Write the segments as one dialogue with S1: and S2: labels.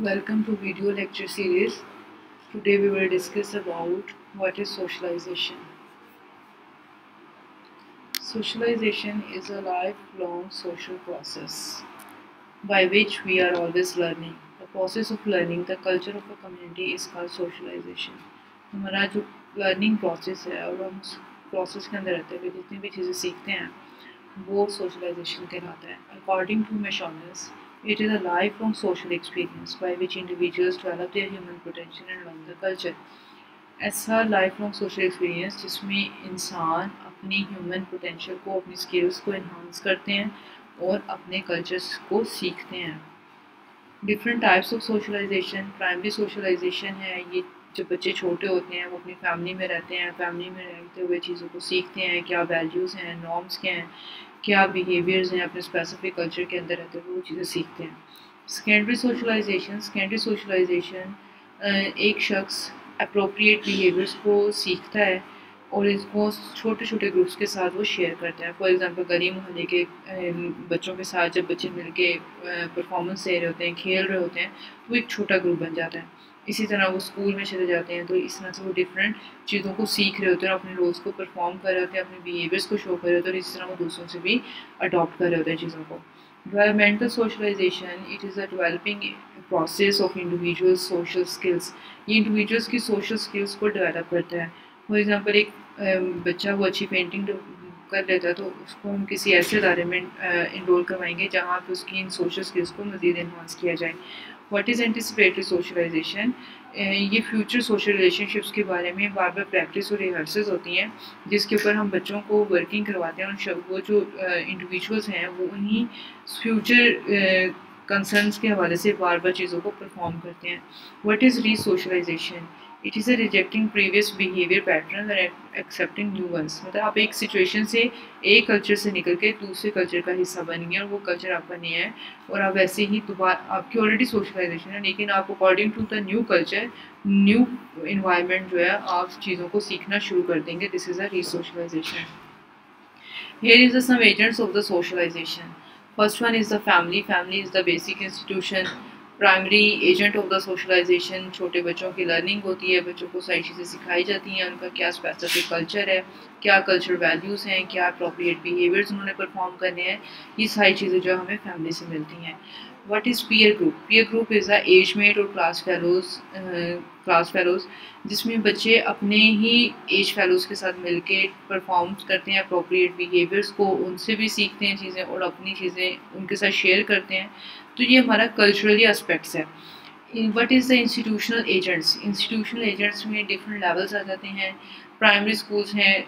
S1: Welcome to video lecture series. Today we will discuss about what is socialization. Socialization is a lifelong social process by which we are always learning. The process of learning, the culture of a community is called socialization. हमारा जो learning process है और हम उस process के अंदर रहते हुए जितनी भी चीज़ें सीखते हैं वो सोशलाइजेशन कहलाता है. According to Michaelis, it is a lifelong social experience by which individuals develop their human potential and learn the culture. ऐसा लाइफ लॉन्ग सोशल एक्सपीरियंस जिसमें इंसान अपनी ह्यूमन पोटेंशियल को, अपनी स्किल्स को इन्हांस करते हैं और अपने कल्चर्स को सीखते हैं. Different types of socialisation. Primary socialisation है, ये जब बच्चे छोटे होते हैं वो अपनी फैमिली में रहते हैं, फैमिली में रहते हुए चीज़ों को सीखते हैं, क्या वैल्यूज़ हैं, नॉर्म्स क्या हैं, क्या बिहेवियर्स हैं, अपने स्पेसिफिक कल्चर के अंदर रहते हुए वो चीज़ें सीखते हैं. Secondary socialisation. सेकेंडरी सोशलाइजेशन एक शख्स अप्रोप्रिएट बिहेवियर्स को सीखता है और इसको छोटे छोटे ग्रुप्स के साथ वो शेयर करते हैं. फॉर एग्जांपल गली मोहल्ले के बच्चों के साथ जब बच्चे मिलके परफॉर्मेंस दे रहे होते हैं, खेल रहे होते हैं, तो एक छोटा ग्रुप बन जाता है. इसी तरह वो स्कूल में चले जाते हैं तो इस तरह से वो डिफरेंट चीज़ों को सीख रहे होते हैं, अपने रोल्स को परफॉर्म कर रहे होते हैं, अपने बिहेवियर्स को शो कर रहे होते हैं और इस तरह वो दूसरों से भी अडॉप्ट कर रहे होते हैं चीज़ों को. Developmental socialization, it is a developing process of individual social skills. ये individuals की social skills को develop करता है. For example, एक बच्चा वो अच्छी पेंटिंग कर लेता है तो उसको हम किसी ऐसे इदारे में इनरोल करवाएंगे जहाँ पे उसकी इन सोशल स्किल्स को मज़ीद इन्हांस किया जाए. What is anticipatory socialisation. ये फ्यूचर सोशल रिलेशनशिप्स के बारे में बार बार प्रैक्टिस और रिहर्सल्स होती हैं जिसके ऊपर हम बच्चों को वर्किंग करवाते हैं और वो जो इंडिविजुअल्स हैं वो उन्हीं फ्यूचर कंसर्न्स के हवाले से बार बार चीज़ों को परफॉर्म करते हैं. What is resocialisation. It is a rejecting previous behaviour pattern और एक्सेप्टिंग न्यू वंस. मतलब आप एक सिचुएशन से एक कल्चर से निकल के दूसरे कल्चर का हिस्सा बन गए और वो कल्चर आपका नहीं है और आप वैसे ही दोबारा आपकी ऑलरेडी सोशलाइजेशन है लेकिन आप according to the new culture, new environment जो है आप चीज़ों को सीखना शुरू कर देंगे. दिस इज़ अ री socialisation. Here is the some agents of the socialization. First one is the family. Family is the basic institution. Primary agent of the socialisation. छोटे बच्चों की लर्निंग होती है, बच्चों को सारी चीज़ें सिखाई जाती हैं, उनका क्या स्पेसिफिक कल्चर है, क्या कल्चर वैल्यूज़ हैं, क्या अप्रोप्रिएट बिहेवियर्स उन्होंने परफॉर्म करने हैं, ये सारी चीज़ें जो हमें फैमिली से मिलती हैं. What is peer group. Peer group is a age mate और क्लास फेलोज़ जिसमें बच्चे अपने ही एज फेलोज़ के साथ मिलके परफॉर्म करते हैं अप्रोप्रिएट बिहेवियर्स को, उनसे भी सीखते हैं चीज़ें और अपनी चीज़ें उनके साथ शेयर करते हैं. तो ये हमारा कल्चरली एस्पेक्ट्स है. What is the institutional agents. Institutional agents में डिफरेंट लेवल्स आ जाते हैं. प्राइमरी स्कूल्स हैं,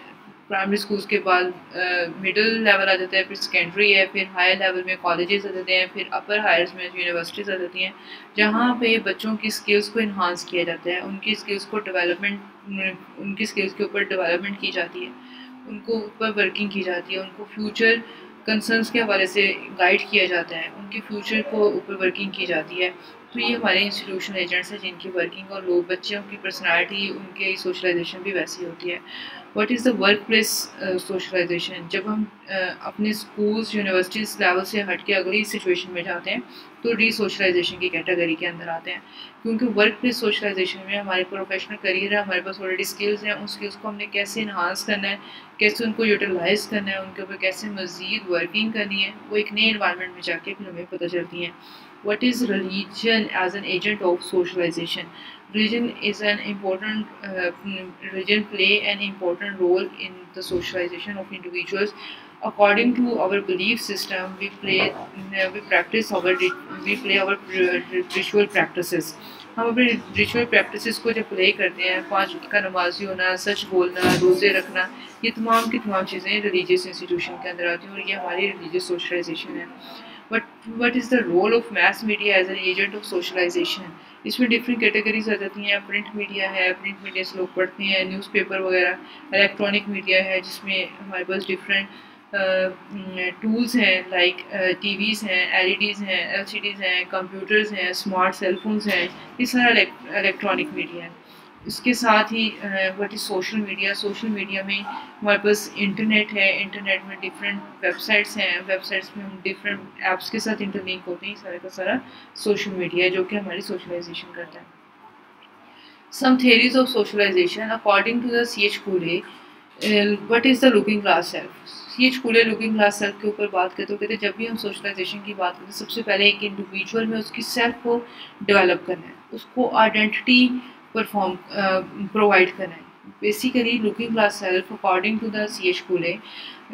S1: प्राइमरी स्कूल्स के बाद मिडिल लेवल आ जाता है, फिर सेकेंडरी है, फिर हायर लेवल में कॉलेजेस आ जाते हैं, फिर अपर हायर्स में यूनिवर्सिटीज़ आ जाती हैं जहाँ पे बच्चों की स्किल्स को इन्हांस किया जाता है, उनकी स्किल्स को उनकी स्किल्स के ऊपर डेवलपमेंट की जाती है, उनको ऊपर वर्किंग की जाती है, उनको फ्यूचर कंसर्न्स के हवाले से गाइड किया जाता है, उनके फ्यूचर को ऊपर वर्किंग की जाती है. तो ये हमारे इंस्टीट्यूशनल एजेंट्स हैं जिनकी वर्किंग और लोग बच्चों की पर्सनालिटी, उनके सोशलाइजेशन भी वैसी होती है. What is the workplace socialisation. जब हम अपने स्कूल्स यूनिवर्सिटीज़ लेवल से हट के अगली सिचुएशन में जाते हैं तो री सोशलाइजेशन की कैटेगरी के अंदर आते हैं क्योंकि वर्क प्लेस सोशलाइजेशन में हमारे प्रोफेशनल करियर है, हमारे पास ऑलरेडी स्किल्स हैं, उन स्किल्स को हमने कैसे इन्हांस करना है, कैसे उनको यूटिलाइज़ करना है, उनके ऊपर कैसे मज़ीद वर्किंग करनी है, वो एक नए इन्वायरमेंट में जाके फिर हमें पता चलती हैं. What is religion as an agent of socialization. Religion is an important religion play an important role in the socialization of individuals. According to our belief system, we play our ritual practices. हम अपने ritual practices को जब play करते हैं, 5 वक्त का नमाजी होना, सच बोलना, रोज़े रखना, ये तमाम की तमाम चीज़ें रिलीजियस इंस्टीट्यूशन के अंदर आती हैं और ये हमारी रिलीजियस सोशलाइजेशन है. What is the role of mass media as an agent of socialization. इसमें डिफरेंट कैटेगरीज आ जाती हैं. प्रिंट मीडिया है, प्रिंट मीडिया से लोग पढ़ते हैं, न्यूज़पेपर वगैरह. इलेक्ट्रॉनिक मीडिया है जिसमें हमारे पास डिफरेंट टूल्स हैं लाइक टीवीज़ हैं, एलईडीज़ हैं, एलसीडीज़ हैं, कंप्यूटर्स हैं, स्मार्ट सेलफोन्स हैं, ये सारा इलेक्ट्रॉनिक मीडिया है. इसके साथ ही what is social media. Social media में हमारे पास इंटरनेट है, इंटरनेट में डिफरेंट वेबसाइट्स हैं, वेबसाइट्स में हम डिफरेंट ऐप्स के साथ इंटरलिंक होते हैं, सारा का सारा सोशल मीडिया है जो कि हमारी सोशलाइजेशन करता है। Some theories of socialization according to the C.H. Cooley, what is the looking glass self? C.H. Cooley looking glass self के ऊपर बात करते हो, कहते जब भी हम सोशलाइजेशन की बात करते हैं सबसे पहले एक इंडिविजुअल में उसकी सेल्फ को डेवलप करना है, उसको आइडेंटिटी परफॉर्म प्रोवाइड करना है। Basically looking glass self according to the C.H. Cooley,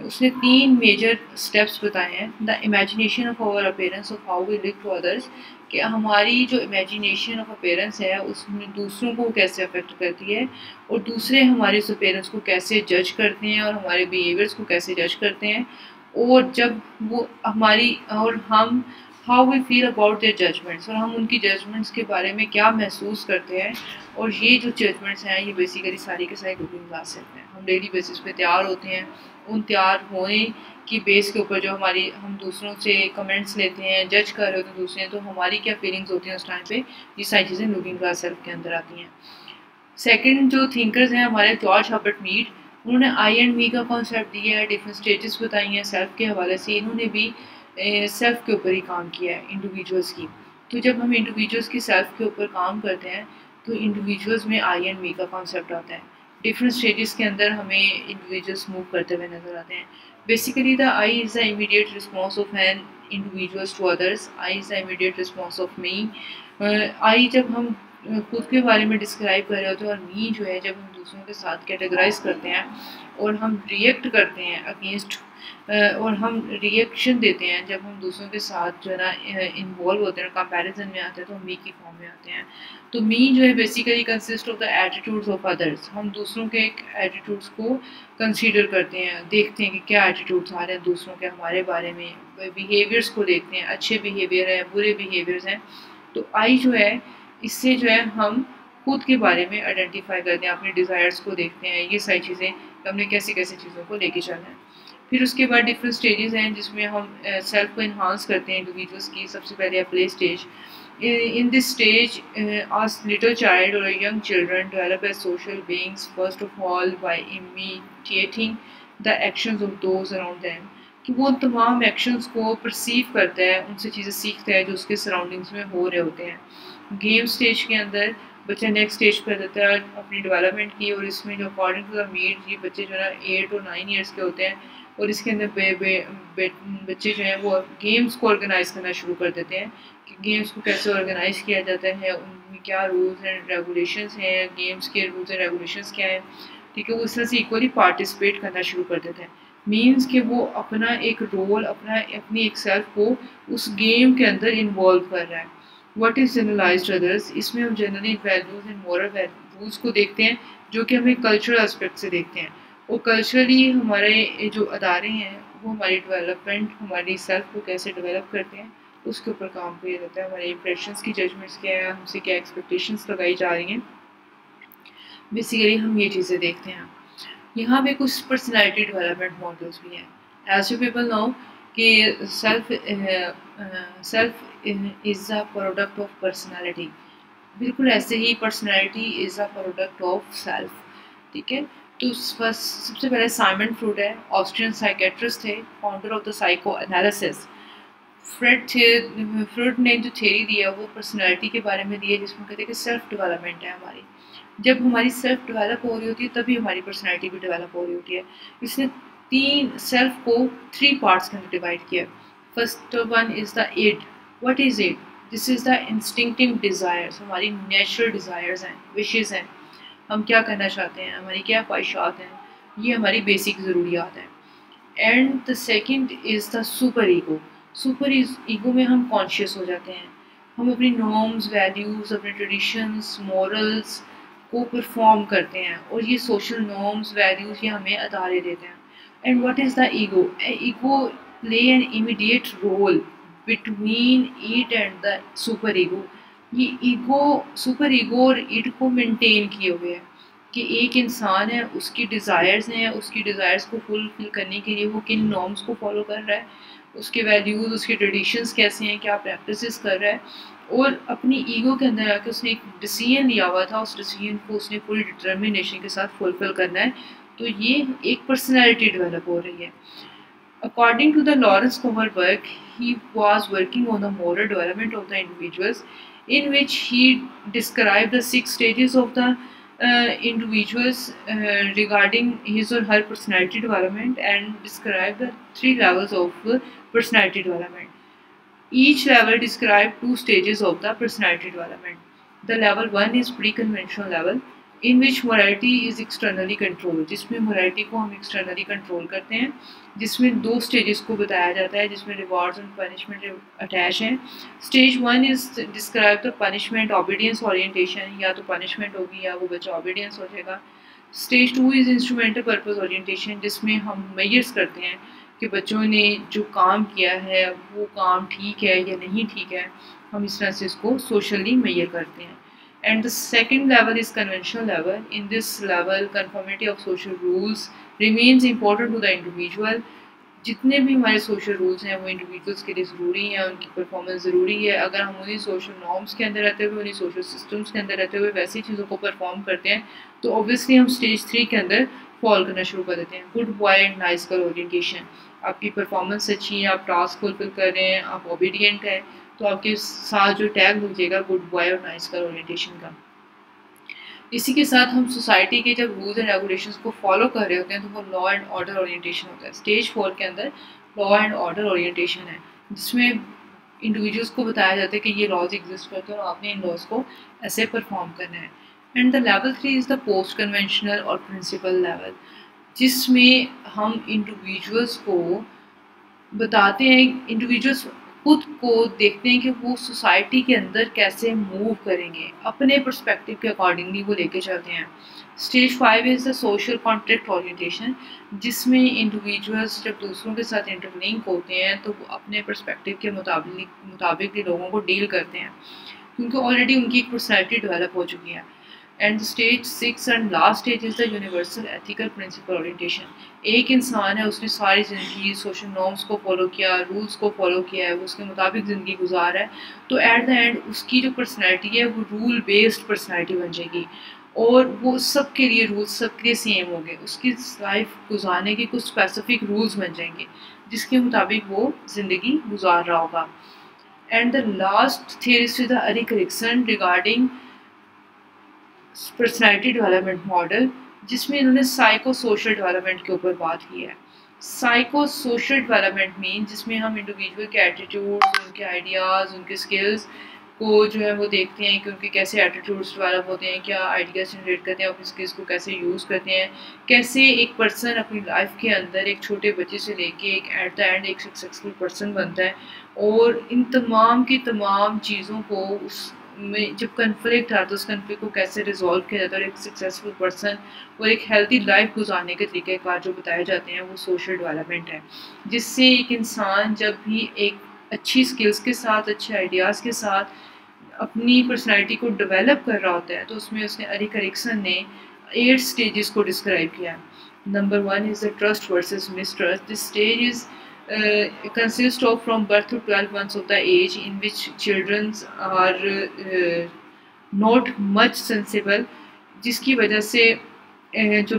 S1: उसने 3 मेजर स्टेप्स बताए हैं। The imagination of our appearance of how we look to others, कि हमारी जो इमेजिनेशन ऑफ अपीयरेंस है उसमें दूसरों को कैसे अफेक्ट करती है, और दूसरे हमारे उस अपीयरेंस को कैसे जज करते हैं और हमारे बिहेवियर्स को कैसे जज करते हैं, और जब वो हमारी और हम how we feel about their judgments, और हम उनकी जजमेंट्स के बारे में क्या महसूस करते हैं। और ये जो जजमेंट्स हैं ये बेसिकली सारी के सारी लुकिंग ग्लास सेल्फ हैं। हम डेली बेसिस पे तैयार होते हैं, उन तैयार होने की बेस के ऊपर जो हमारी हम दूसरों से कमेंट्स लेते हैं, जज कर रहे होते हैं दूसरे, तो हमारी क्या फीलिंग्स होती हैं उस टाइम पे, ये सारी चीज़ें लुकिंग ग्लास सेल्फ के अंदर आती हैं। सेकंड जो थिंकर्स हैं हमारे जॉर्ज हर्बर्ट मीड, उन्होंने आई एंड मी का कॉन्सेप्ट दिया है, डिफरेंट स्टेजेस बताई हैं सेल्फ के हवाले से। इन्होंने भी सेल्फ के ऊपर ही काम किया है इंडिविजुअल्स की। तो जब हम इंडिविजुअल्स की सेल्फ के ऊपर काम करते हैं तो इंडिविजुअल्स में आई एंड मी का कॉन्सेप्ट आता है। डिफरेंट स्टेजेस के अंदर हमें इंडिविजुअल्स मूव करते हुए नजर आते हैं। Basically the I is the immediate response of an individuals to others, I is the immediate response of me. I जब हम खुद के बारे में डिस्क्राइब कर रहे होते हैं, और मी जो है जब हम दूसरों के साथ कैटेगराइज करते हैं और हम रिएक्ट करते हैं अगेंस्ट, और हम रिएक्शन देते हैं जब हम दूसरों के साथ जो है ना इन्वॉल्व होते हैं, कंपैरिजन में आते हैं, तो हम मी की फॉर्म में आते हैं। तो मी जो है basically consist of the attitudes of others. हम दूसरों के एटीट्यूड्स को कंसीडर करते हैं, देखते हैं कि क्या एटीट्यूड्स आ रहे हैं दूसरों के हमारे बारे में, बिहेवियर्स को देखते हैं, अच्छे बिहेवियर हैं, बुरे बिहेवियर्स हैं। तो आई जो है इससे जो है हम खुद के बारे में आइडेंटिफाई करते हैं, अपने डिज़ायर्स को देखते हैं, ये सारी चीज़ें हमने कैसे कैसे चीज़ों को लेके चलना है। फिर उसके बाद डिफरेंट स्टेजेस हैं जिसमें हम सेल्फ को इन्हांस करते हैं इंडिविजुअल्स की। सबसे पहले है play stage. In this stage as little child or young children develop as social beings, first of all by imitating the actions of those around them, कि वो तमाम एक्शंस को परसीव करता है, उनसे चीज़ें सीखता है जो उसके सराउंडिंग्स में हो रहे होते हैं। गेम स्टेज के अंदर बच्चा नेक्स्ट स्टेज पर देता है अपनी डेवलपमेंट की, और इसमें जो अकॉर्डिंग टू द मीड ये बच्चे जो है ना 8 और 9 ईयर्स के होते हैं, और इसके अंदर बच्चे जो हैं वो गेम्स को ऑर्गेनाइज करना शुरू कर देते हैं कि गेम्स को कैसे ऑर्गेनाइज किया जाता है, उनमें क्या रूल्स एंड रेगुलेशंस हैं, गेम्स के रूल्स एंड रेगुलेशंस क्या हैं, ठीक है। वो इस तरह से इक्वली पार्टिसिपेट करना शुरू कर देते हैं। मीन्स कि वो अपना एक रोल, अपनी एक सेल्फ को उस गेम के अंदर इन्वॉल्व कर रहा है। व्हाट इज़ जनरलाइज्ड अदर्स, इसमें हम generally values and moral values को देखते हैं जो कि हमें कल्चरल एस्पेक्ट से देखते हैं। और कल्चरली हमारे जो अदारे हैं वो हमारी डेवलपमेंट, हमारी सेल्फ को कैसे डेवलप करते हैं उसके ऊपर काम किया जाता है। हमारे इंप्रेशंस की जजमेंट्स क्या है, हमसे क्या एक्सपेक्टेशंस लगाई जा रही हैं, बेसिकली हम ये चीज़ें देखते हैं। यहाँ पे कुछ पर्सनैलिटी डेवलपमेंट मॉडल्स भी हैं। एज यू पीपल नो कि self is a product of personality. बिल्कुल ऐसे ही personality is a product of self, ठीक है। तो सबसे पहले साइमन फ्रूड है, ऑस्ट्रियन साइकेट्रिस्ट थे, founder of the psychoanalysis. Freud ने जो थ्योरी दिया वो पर्सनैलिटी के बारे में दिया, जिसमें कहते हैं कि सेल्फ डेवलपमेंट है हमारी। जब हमारी सेल्फ डेवलप हो रही होती है तभी हमारी पर्सनैलिटी भी डेवलप हो रही होती है। इसने सेल्फ को 3 पार्ट्स के अंदर डिवाइड किया। First one is the id. What is it? This is the instinctive desires, हमारी नेचुरल डिज़ायर्स हैं, विशेज़ हैं, हम क्या करना चाहते हैं, हमारी क्या ख्वाहिशात हैं, ये हमारी बेसिक ज़रूरियात हैं। And the second is the super ego. Super ego में हम कॉन्शियस हो जाते हैं, हम अपनी नॉर्म्स, वैल्यूज़, अपने ट्रेडिशंस, मॉरल्स को परफॉर्म करते हैं, और ये सोशल नॉर्म्स, वैल्यूज़ ये हमें अदारे देते हैं। And what is the ego? Ego play an immediate role between it and the super ego. ये ईगो, सुपर ईगो और इट को मेंटेन किए हुए है कि एक इंसान है, उसकी डिज़ायर्स हैं, उसकी डिज़ायर्स को फुलफिल करने के लिए वो किन नॉर्म्स को फॉलो कर रहा है, उसके वैल्यूज़, उसके ट्रेडिशंस कैसे हैं, क्या प्रैक्टिसेस कर रहा है, और अपनी ईगो के अंदर आके उसने एक डिसीजन लिया हुआ था, उस डिसीजन को उसने पूरी डिटर्मिनेशन के साथ फुलफिल करना है। तो ये एक पर्सनैलिटी डेवलप हो रही है। According to the Lawrence Comer work, he was working on the moral development of the individuals, in which he described the 6 stages of the individuals regarding his or her personality development, and described the 3 levels of personality development. Each level describes 2 stages of the personality development. The level 1 is pre-conventional level, in which morality is externally controlled, जिसमें morality को हम externally control करते हैं, जिसमें 2 stages को बताया जाता है, जिसमें rewards and punishment attach हैं. Stage 1 is describe the punishment obedience orientation, या तो punishment होगी या वो बच्चा obedience हो जाएगा. Stage 2 is instrumental purpose orientation, जिसमें हम measures करते हैं कि बच्चों ने जो काम किया है वो काम ठीक है या नहीं ठीक है, हम इस तरह से इसको सोशली मेजर करते हैं. And the second level is conventional level. In this level conformity of social rules remains important to the individual. जितने भी हमारे सोशल रूल्स हैं वो इंडिविजुअल्स के लिए ज़रूरी हैं, उनकी परफॉर्मेंस ज़रूरी है. अगर हम उन्हीं सोशल नॉर्म्स के अंदर रहते हुए, उन्हीं सोशल सिस्टम्स के अंदर रहते हुए वैसी चीज़ों को परफॉर्म करते हैं तो ऑब्वियसली हम स्टेज 3 के अंदर फॉल करना शुरू कर देते हैं. Good boy and nice girl orientation. आपकी परफॉर्मेंस अच्छी है, आप टास्क फुलफिल कर रहे हैं, आप ओबीडियंट हैं, तो आपके साथ जो टैग लग जाएगा गुड बॉय और नाइस गर्ल ओरिएंटेशन का. इसी के साथ हम सोसाइटी के जब रूल्स एंड रेगुलेशंस को फॉलो कर रहे होते हैं तो वो लॉ एंड ऑर्डर ओरिएंटेशन होता है. स्टेज 4 के अंदर लॉ एंड ऑर्डर ओरिएंटेशन है, जिसमें इंडिविजुअल्स को बताया जाता है कि ये लॉज एग्जिस्ट करते हैं और आपने इन लॉज को ऐसे परफॉर्म करना है. And the level 3 is the post conventional और प्रिंसिपल लेवल, जिसमें हम इंडिविजुअल्स को बताते हैं, इंडिविजुअल्स खुद को देखते हैं कि वो सोसाइटी के अंदर कैसे मूव करेंगे, अपने पर्सपेक्टिव के अकॉर्डिंगली वो लेके चलते हैं. Stage 5 is the social contract orientation, जिसमें इंडिविजुअल्स जब दूसरों के साथ इंटरलिंक होते हैं तो वो अपने पर्सपेक्टिव के मुताबिक लोगों को डील करते हैं, क्योंकि ऑलरेडी उनकी एक पर्सनैलिटी डेवलप हो चुकी है. And stage 6 and last stage is the universal ethical principle orientation. एक इंसान है, उसने सारी ज़िंदगी सोशल नॉर्म्स को फॉलो किया, रूल्स को फॉलो किया है, वो उसके मुताबिक ज़िंदगी गुजार है, तो एट द एंड उसकी जो पर्सनैलिटी है वो रूल बेस्ड पर्सनैलिटी बन जाएगी और वो सबके लिए रूल्स सबके लिए सेम होंगे. उसकी लाइफ गुजारने के कुछ स्पेसिफिक रूल्स बन जाएंगे जिसके मुताबिक वो ज़िंदगी गुजार रहा होगा. And the last theory the Erik Erikson regarding personality development model, जिसमें इन्होंने साइको सोशल डेवलपमेंट के ऊपर बात की है. साइको सोशल डेवलपमेंट मीन जिसमें हम इंडिविजुअल के एटीट्यूड्स, उनके आइडियाज़, उनके स्किल्स को जो है वो देखते हैं कि उनके कैसे एटीट्यूड्स डेवलप होते हैं, क्या आइडियाज़ जनरेट करते हैं, अपनी स्किल्स को कैसे यूज़ करते हैं, कैसे एक पर्सन अपनी लाइफ के अंदर एक छोटे बच्चे से लेके एक एट द एंड एक सक्सेसफुल पर्सन बनता है. और इन तमाम की तमाम चीज़ों को उस में जब कन्फ्लिक्ट आता है उस कन्फ्लिक्ट को कैसे रिजॉल्व किया जाता है और एक सक्सेसफुल पर्सन और एक हेल्थी लाइफ गुजारने के तरीक़ेकार जो बताए जाते हैं वो सोशल डेवलपमेंट है, जिससे एक इंसान जब भी एक अच्छी स्किल्स के साथ, अच्छे आइडियाज़ के साथ अपनी पर्सनैलिटी को डेवलप कर रहा होता है तो उसमें उसने एरिक एरिक्सन ने 8 स्टेजेस को डिस्क्राइब किया. Number 1 is the trust versus mistrust. This stage is consist of from birth to 12 months of the age, in which children are not much sensible, जिसकी वजह से जो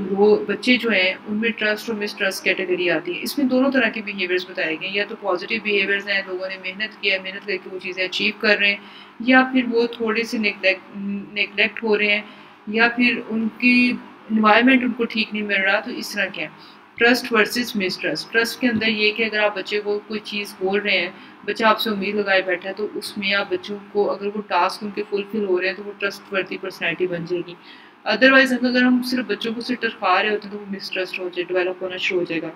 S1: बच्चे जो हैं उनमें ट्रस्ट और मिसट्रस्ट कैटेगरी आती है. इसमें दोनों तरह के बिहेवियर्स बताए गए, या तो पॉजिटिव बिहेवियर्स हैं, लोगों ने मेहनत किया है, मेहनत करके वो चीज़ें अचीव कर रहे हैं, या फिर वो थोड़े से नेगलेक्ट हो रहे हैं, या फिर उनकी इन्वायरमेंट उनको ठीक नहीं मिल रहा. तो इस तरह के हैं. Trust versus mistrust. ट्रस्ट के अंदर ये कि अगर आप बच्चे को कोई चीज़ बोल रहे हैं, बच्चा आपसे उम्मीद लगाए बैठा है, तो उसमें आप बच्चों को अगर वो टास्क उनके फुलफिल हो रहे हैं तो वो ट्रस्ट वर्दी पर्सनैलिटी बन जाएगी. अदरवाइज अगर हम सिर्फ बच्चों को सिर्फ टरखा रहे होते हैं तो वो मिसट्रस्ट हो जाए, डेवलप होना शुरू हो जाएगा.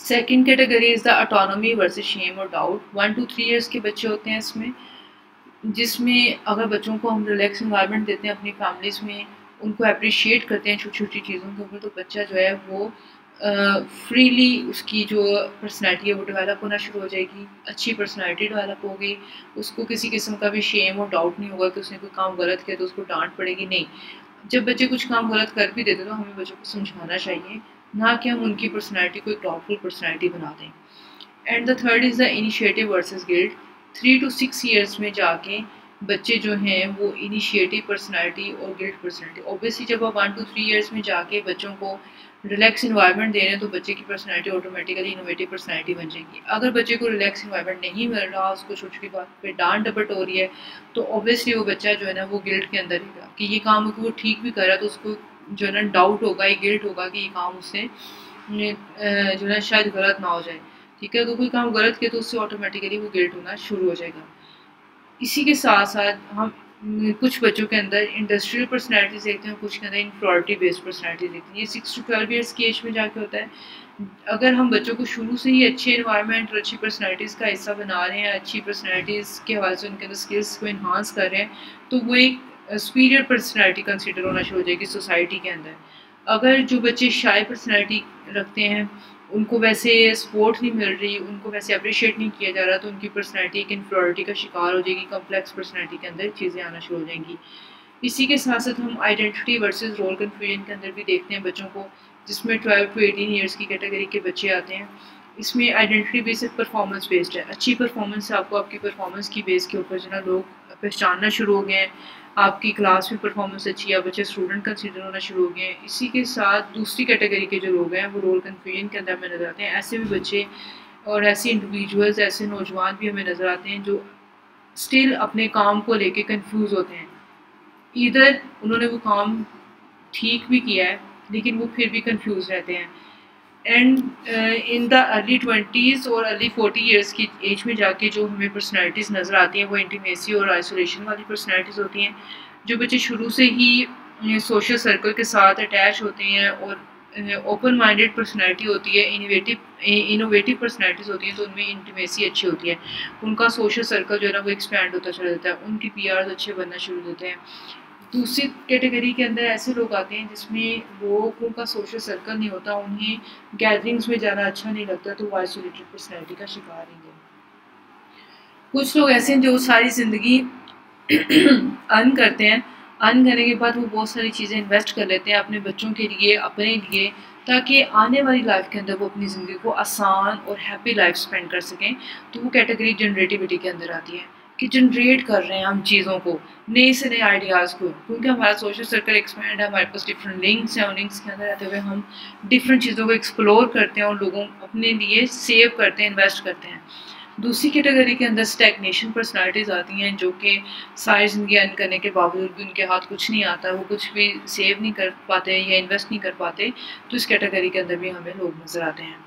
S1: Second category is the autonomy versus shame और डाउट. 1 to 3 ईयर्स के बच्चे होते हैं इसमें, जिसमें अगर बच्चों को हम रिलैक्स इन्वायरमेंट देते हैं अपनी फैमिलीज़ में, उनको अप्रिशिएट करते हैं छोटी छोटी चीज़ों के ऊपर, तो बच्चा जो है वो फ्रीली उसकी जो पर्सनैलिटी है वो डेवलप होना शुरू हो जाएगी, अच्छी पर्सनैलिटी डेवलप होगी. उसको किसी किस्म का भी शेम और डाउट नहीं होगा कि उसने कोई काम गलत किया तो उसको डांट पड़ेगी. नहीं, जब बच्चे कुछ काम गलत कर भी देते तो हमें बच्चों को समझाना चाहिए, ना कि हम उनकी पर्सनैलिटी को एक डाउटफुल पर्सनैलिटी बना दें. And the third is the initiative versus guilt. 3 to 6 years में जाके बच्चे जो हैं वो इनिशिएटिव पर्सनालिटी और गिल्ट पर्सनालिटी, ऑब्वियसली जब आप 1 to 3 ईयर्स में जाके बच्चों को रिलैक्स इन्वायरमेंट दे रहे हैं तो बच्चे की पर्सनालिटी ऑटोमेटिकली इनोवेटिव पर्सनालिटी बन जाएगी। अगर बच्चे को रिलैक्स इन्वायरमेंट नहीं मिल रहा, उसको छोटी छोटी बात पे डांट डपट हो रही है, तो ऑब्वियसली वो बच्चा जो है ना वो गिल्ट के अंदर रहेगा कि ये काम वो ठीक भी कर रहा है, तो उसको जो है ना डाउट होगा, ये गिल्ट होगा कि ये काम उससे जो है शायद गलत ना हो जाए। ठीक है, तो कोई काम गलत किया तो उससे ऑटोमेटिकली वो गिल्ट होना शुरू हो जाएगा। इसी के साथ साथ हम कुछ बच्चों के अंदर इंडस्ट्रियल पर्सनैलिटीज देखते हैं, कुछ के अंदर इंफ्लोरिटी बेस्ड पर्सनैलिटीज देखते हैं। ये 6 to 12 ईयर्स की एज में जाके होता है। अगर हम बच्चों को शुरू से ही अच्छे इन्वायरमेंट और अच्छी पर्सनैलिटीज़ का हिस्सा बना रहे हैं, अच्छी पर्सनैलिटीज़ के हवाले से उनके अंदर स्किल्स को इन्हांस कर रहे हैं, तो वो एक सुपीरियर पर्सनैलिटी कंसिडर होना शुरू हो जाएगी सोसाइटी के अंदर। अगर जो बच्चे शाय पर्सनैलिटी रखते हैं, उनको वैसे सपोर्ट नहीं मिल रही, उनको वैसे अप्रिशिएट नहीं किया जा रहा, तो उनकी पर्सनैलिटी एक इन्फ्लोरिटी का शिकार हो जाएगी, कम्प्लेक्स पर्सनैलिटी के अंदर चीज़ें आना शुरू हो जाएंगी। इसी के साथ साथ हम आइडेंटिटी वर्सेस रोल कन्फ्यूजन के अंदर भी देखते हैं बच्चों को, जिसमें 12 to 18 ईयर्स की कैटेगरी के बच्चे आते हैं। इसमें आइडेंटिटी बेस्ड परफॉर्मेंस बेस्ड है। अच्छी परफॉर्मेंस से आपको आपकी परफॉर्मेंस की बेस के ऊपर जो है ना लोग पहचानना शुरू हो गए हैं, आपकी क्लास में परफॉर्मेंस अच्छी है, बच्चे स्टूडेंट कंसिडर होना शुरू हो गए हैं। इसी के साथ दूसरी कैटेगरी के जो लोग हैं वो रोल कन्फ्यूजन के अंदर हमें नज़र आते हैं। ऐसे भी बच्चे और ऐसे इंडिविजुअल्स, ऐसे नौजवान भी हमें नज़र आते हैं जो स्टिल अपने काम को लेके कंफ्यूज होते हैं। इधर उन्होंने वो काम ठीक भी किया है लेकिन वो फिर भी कंफ्यूज रहते हैं। And in the early 20s और अर्ली 40 ईयर्स की एज में जाके जो हमें पर्सनैलिटीज़ नज़र आती हैं वो इंटीमेसी और आइसोलेशन वाली पर्सनैलिटीज़ होती हैं। जो बच्चे शुरू से ही सोशल सर्कल के साथ अटैच होते हैं और ओपन माइंडेड पर्सनैलिटी होती है, इनोवेटिव पर्सनैलिटीज़ होती हैं, तो उनमें इंटीमेसी अच्छी होती है, उनका सोशल सर्कल जो है ना वो एक्सपैंड होता चला जाता है, उनकी पीआर्स अच्छे बनना शुरू होते हैं। दूसरी कैटेगरी के अंदर ऐसे लोग आते हैं जिसमें लोगों का सोशल सर्कल नहीं होता, उन्हें गैदरिंग्स में जाना अच्छा नहीं लगता, तो वो आइसोलेटेड पर्सनैलिटी का शिकार रहेंगे। कुछ लोग ऐसे हैं जो सारी ज़िंदगी अर्न करते हैं, अर्न करने के बाद वो बहुत सारी चीज़ें इन्वेस्ट कर लेते हैं अपने बच्चों के लिए, अपने लिए, ताकि आने वाली लाइफ के अंदर वो अपनी ज़िंदगी को आसान और हैप्पी लाइफ स्पेंड कर सकें। तो वो कैटेगरी जनरेटिविटी के अंदर आती है कि जनरेट कर रहे हैं हम चीज़ों को, नए से नए आइडियाज़ को, क्योंकि हमारा सोशल सर्कल एक्सपैंड है, हमारे पास डिफरेंट लिंक्स हैं, उन लिंक्स के अंदर रहते हुए हम डिफरेंट चीज़ों को एक्सप्लोर करते हैं और लोगों अपने लिए सेव करते हैं, इन्वेस्ट करते हैं। दूसरी कैटेगरी के अंदर स्टैग्नेशन पर्सनालिटीज़ आती हैं जो कि सारी ज़िंदगी अर्न करने के बावजूद भी उनके हाथ कुछ नहीं आता, वो कुछ भी सेव नहीं कर पाते या इन्वेस्ट नहीं कर पाते, तो इस कैटेगरी के अंदर भी हमें लोग नज़र आते हैं।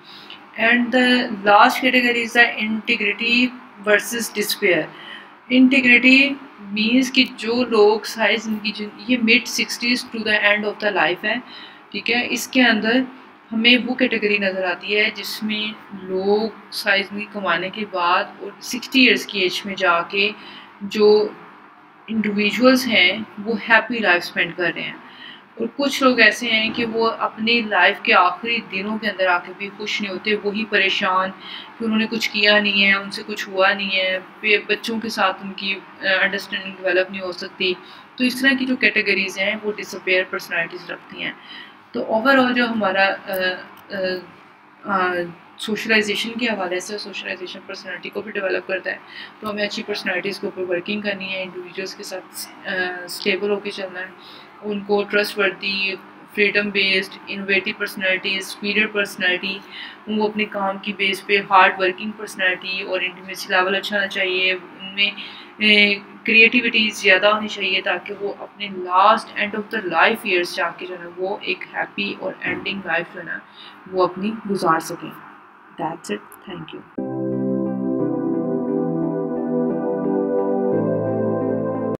S1: And the last category is the integrity versus despair. Integrity means कि जो लोग सारी ज़िंदगी, ये mid-60s to the end of the life है, ठीक है, इसके अंदर हमें वो कैटेगरी नज़र आती है जिसमें लोग सारी ज़िंदगी कमाने के बाद और 60 ईयर्स की एज में जाके जो इंडिविजुअल्स हैं वो हैप्पी लाइफ स्पेंड कर रहे हैं। और कुछ लोग ऐसे हैं कि वो अपनी लाइफ के आखिरी दिनों के अंदर आके भी खुश नहीं होते, वही परेशान कि उन्होंने कुछ किया नहीं है, उनसे कुछ हुआ नहीं है, बच्चों के साथ उनकी अंडरस्टैंडिंग डेवलप नहीं हो सकती। तो इस तरह की जो कैटेगरीज हैं वो डिसअपेयर पर्सनालिटीज़ रखती हैं। तो ओवरऑल जो हमारा सोशलाइजेशन के हवाले से, सोशलाइजेशन पर्सनालिटी को भी डेवलप करता है, तो हमें अच्छी पर्सनालिटीज़ के ऊपर वर्किंग करनी है, इंडिविजुअल्स के साथ स्टेबल होकर चलना है, उनको ट्रस्ट वर्दी, freedom based, innovative personality, superior personality, उनको अपने काम की बेस पे हार्ड वर्किंग पर्सनालिटी और इंटीमेसी लेवल अच्छा होना चाहिए, उनमें क्रिएटिविटी ज़्यादा होनी चाहिए ताकि वो अपने last and of the life years जाके जो है वो एक हैप्पी और एंडिंग लाइफ जो है ना वो अपनी गुजार सकें। That's it, thank you.